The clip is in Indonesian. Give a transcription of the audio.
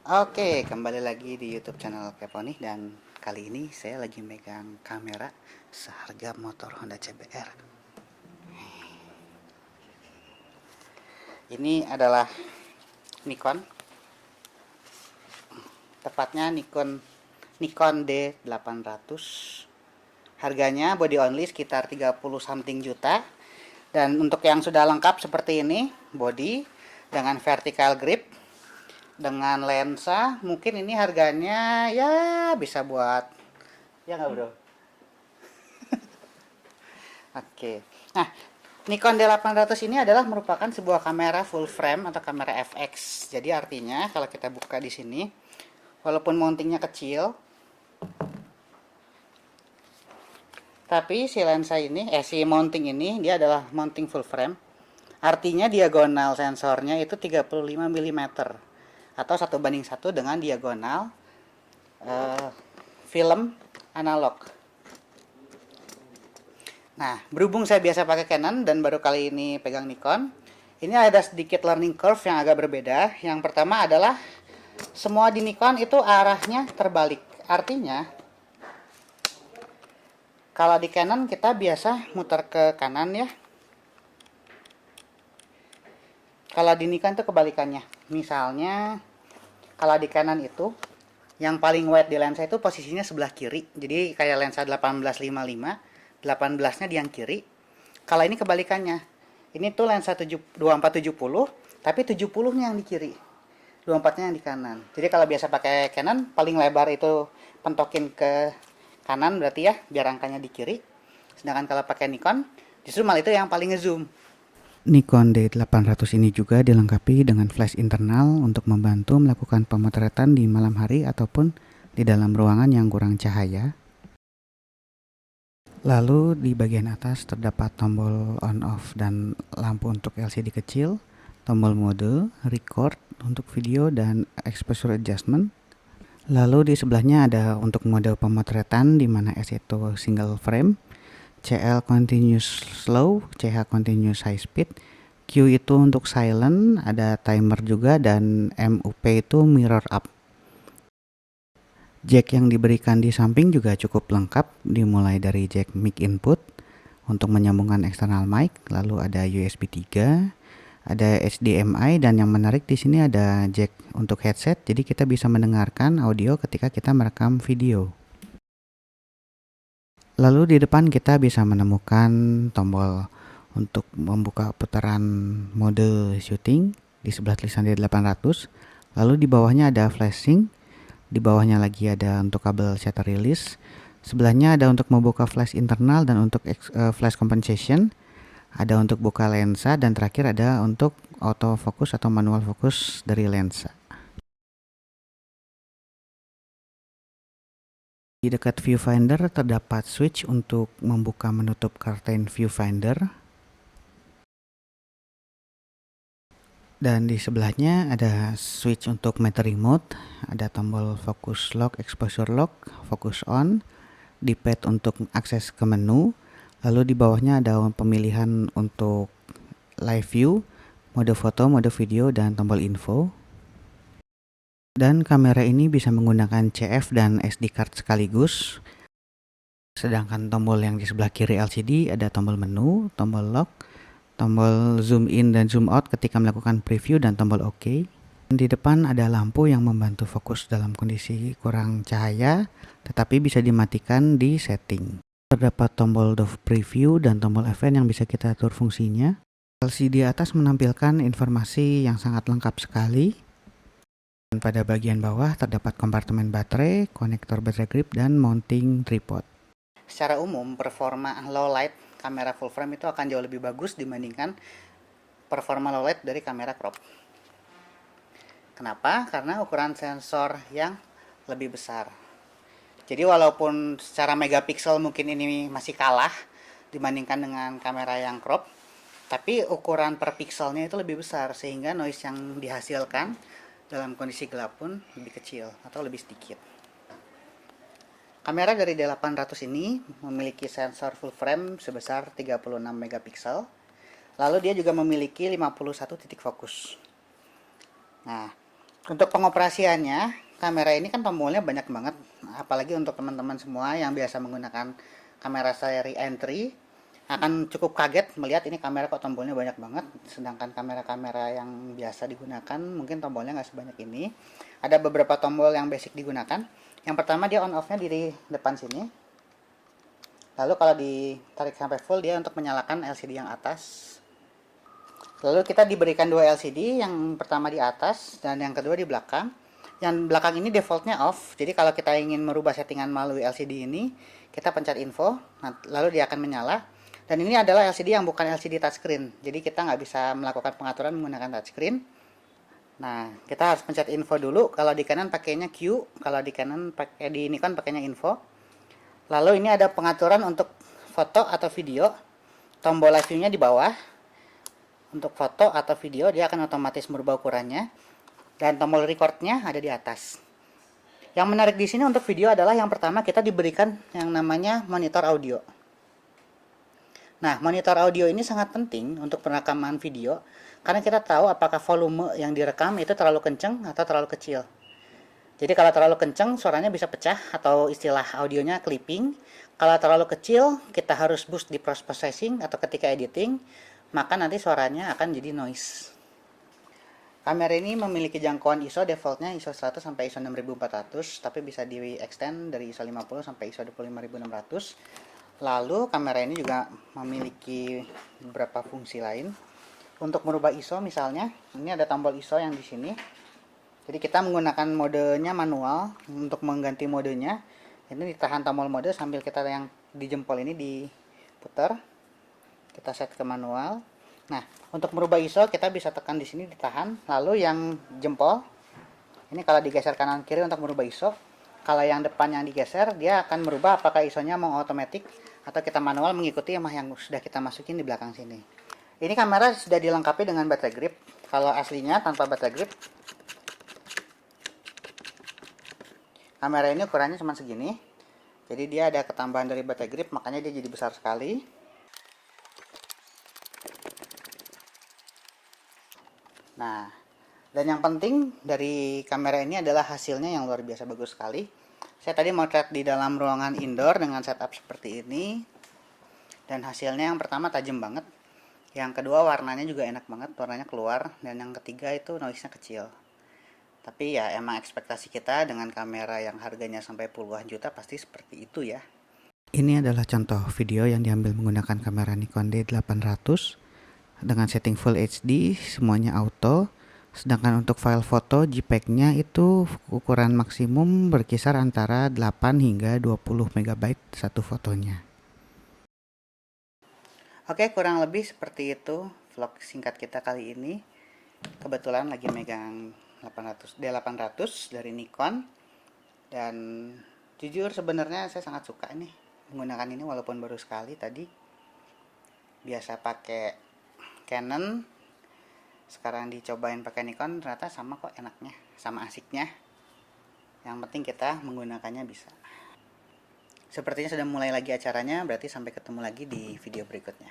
Oke, kembali lagi di YouTube channel Kepo nih, dan kali ini saya lagi megang kamera seharga motor Honda CBR. Ini adalah Nikon, tepatnya Nikon D800. Harganya body only sekitar 30 something juta. Dan untuk yang sudah lengkap seperti ini, body dengan vertical grip, dengan lensa, mungkin ini harganya ya bisa buat, ya nggak bro? Oke. Nah, Nikon D800 ini adalah merupakan sebuah kamera full frame atau kamera FX. Jadi artinya kalau kita buka di sini, walaupun mountingnya kecil, tapi si lensa ini, si mounting ini dia adalah mounting full frame. Artinya diagonal sensornya itu 35 mm atau 1:1 dengan diagonal eh, film analog. Nah, berhubung saya biasa pakai Canon dan baru kali ini pegang Nikon, ini ada sedikit learning curve yang agak berbeda. Yang pertama adalah semua di Nikon itu arahnya terbalik. Artinya, kalau di Canon kita biasa muter ke kanan ya. Kalau di Nikon itu kebalikannya. Misalnya, kalau di Canon itu yang paling wide di lensa itu posisinya sebelah kiri. Jadi kayak lensa 1855, 18-nya di yang kiri. Kalau ini kebalikannya. Ini tuh lensa 2470, tapi 70-nya yang di kiri. 24-nya yang di kanan. Jadi kalau biasa pakai Canon, paling lebar itu pentokin ke kanan berarti ya, biar angkanya di kiri. Sedangkan kalau pakai Nikon, justru malah itu yang paling ngezoom. Nikon D800 ini juga dilengkapi dengan flash internal untuk membantu melakukan pemotretan di malam hari ataupun di dalam ruangan yang kurang cahaya. Lalu di bagian atas terdapat tombol on off dan lampu untuk LCD kecil, tombol mode, record untuk video dan exposure adjustment. Lalu di sebelahnya ada untuk mode pemotretan di mana S itu single frame, CL continuous slow, CH continuous high speed, Q itu untuk silent, ada timer juga, dan MUP itu mirror up. Jack yang diberikan di samping juga cukup lengkap, dimulai dari jack mic input untuk menyambungkan eksternal mic, lalu ada USB 3, ada HDMI, dan yang menarik di sini ada jack untuk headset, jadi kita bisa mendengarkan audio ketika kita merekam video. Lalu di depan kita bisa menemukan tombol untuk membuka putaran mode shooting di sebelah tulisan D800. Lalu di bawahnya ada flashing, di bawahnya lagi ada untuk kabel shutter release. Sebelahnya ada untuk membuka flash internal dan untuk flash compensation. Ada untuk buka lensa, dan terakhir ada untuk auto fokus atau manual fokus dari lensa. Di dekat viewfinder terdapat switch untuk membuka menutup curtain viewfinder. Dan di sebelahnya ada switch untuk metering mode, ada tombol focus lock, exposure lock, focus on, D-pad untuk akses ke menu. Lalu di bawahnya ada pemilihan untuk live view, mode foto, mode video, dan tombol info. Dan kamera ini bisa menggunakan CF dan SD card sekaligus. Sedangkan tombol yang di sebelah kiri LCD ada tombol menu, tombol lock, tombol zoom in dan zoom out ketika melakukan preview, dan tombol OK. Di depan ada lampu yang membantu fokus dalam kondisi kurang cahaya, tetapi bisa dimatikan di setting. Terdapat tombol dove preview dan tombol event yang bisa kita atur fungsinya. LCD atas menampilkan informasi yang sangat lengkap sekali. Dan pada bagian bawah terdapat kompartemen baterai, konektor baterai grip, dan mounting tripod. Secara umum, performa low light kamera full frame itu akan jauh lebih bagus dibandingkan performa low light dari kamera crop. Kenapa? Karena ukuran sensor yang lebih besar. Jadi walaupun secara megapiksel mungkin ini masih kalah dibandingkan dengan kamera yang crop, tapi ukuran per pikselnya itu lebih besar, sehingga noise yang dihasilkan dalam kondisi gelap pun lebih kecil atau lebih sedikit. Kamera dari D800 ini memiliki sensor full frame sebesar 36 megapiksel. Lalu dia juga memiliki 51 titik fokus. Nah, Untuk pengoperasiannya, kamera ini kan tombolnya banyak banget, apalagi untuk teman-teman semua yang biasa menggunakan kamera seri entry akan cukup kaget melihat ini kamera kok tombolnya banyak banget, sedangkan kamera-kamera yang biasa digunakan mungkin tombolnya nggak sebanyak ini. Ada beberapa tombol yang basic digunakan. Yang pertama dia on off-nya di depan sini. Lalu kalau ditarik sampai full dia untuk menyalakan LCD yang atas. Lalu kita diberikan dua LCD, yang pertama di atas dan yang kedua di belakang. Yang belakang ini defaultnya off, jadi kalau kita ingin merubah settingan melalui LCD ini, kita pencet info, lalu dia akan menyala. Dan ini adalah LCD yang bukan LCD touchscreen, jadi kita nggak bisa melakukan pengaturan menggunakan touchscreen. Nah, kita harus pencet info dulu. Kalau di kanan pakainya Q, kalau di di Nikon pakainya info. Lalu ini ada pengaturan untuk foto atau video. Tombol live view-nya di bawah. Untuk foto atau video dia akan otomatis merubah ukurannya, dan tombol recordnya ada di atas. Yang menarik di sini untuk video adalah yang pertama kita diberikan yang namanya monitor audio. Nah, monitor audio ini sangat penting untuk perekaman video karena kita tahu apakah volume yang direkam itu terlalu kenceng atau terlalu kecil. Jadi kalau terlalu kenceng suaranya bisa pecah atau istilah audionya clipping. Kalau terlalu kecil kita harus boost di post processing atau ketika editing, maka nanti suaranya akan jadi noise. Kamera ini memiliki jangkauan ISO defaultnya ISO 100 sampai ISO 6400, tapi bisa di extend dari ISO 50 sampai ISO 25600. Lalu kamera ini juga memiliki beberapa fungsi lain. Untuk merubah ISO misalnya, ini ada tombol ISO yang di sini. Jadi kita menggunakan modenya manual. Untuk mengganti modenya, ini ditahan tombol mode sambil kita yang di jempol ini diputar. Kita set ke manual. Nah, untuk merubah ISO kita bisa tekan di sini ditahan, lalu yang jempol ini kalau digeser kanan kiri untuk merubah ISO. Kalau yang depan yang digeser dia akan merubah apakah ISO-nya mau otomatis atau kita manual mengikuti yang sudah kita masukin di belakang sini. Ini kamera sudah dilengkapi dengan baterai grip. Kalau aslinya tanpa baterai grip, kamera ini ukurannya cuma segini. Jadi dia ada ketambahan dari baterai grip, makanya dia jadi besar sekali. Nah, dan yang penting dari kamera ini adalah hasilnya yang luar biasa bagus sekali. Saya tadi motret di dalam ruangan indoor dengan setup seperti ini. Dan hasilnya yang pertama tajam banget. Yang kedua warnanya juga enak banget, warnanya keluar. Dan yang ketiga itu noise-nya kecil. Tapi ya emang ekspektasi kita dengan kamera yang harganya sampai puluhan juta pasti seperti itu ya. Ini adalah contoh video yang diambil menggunakan kamera Nikon D800 dengan setting Full HD, semuanya auto. Sedangkan untuk file foto JPEG-nya itu ukuran maksimum berkisar antara 8 hingga 20 MB satu fotonya. Oke, kurang lebih seperti itu vlog singkat kita kali ini. Kebetulan lagi megang D800 dari Nikon. Dan jujur sebenarnya saya sangat suka nih menggunakan ini walaupun baru sekali tadi. Biasa pakai Canon, sekarang dicobain pakai Nikon, ternyata sama kok enaknya, sama asiknya. Yang penting kita menggunakannya bisa. Sepertinya sudah mulai lagi acaranya, berarti sampai ketemu lagi di video berikutnya.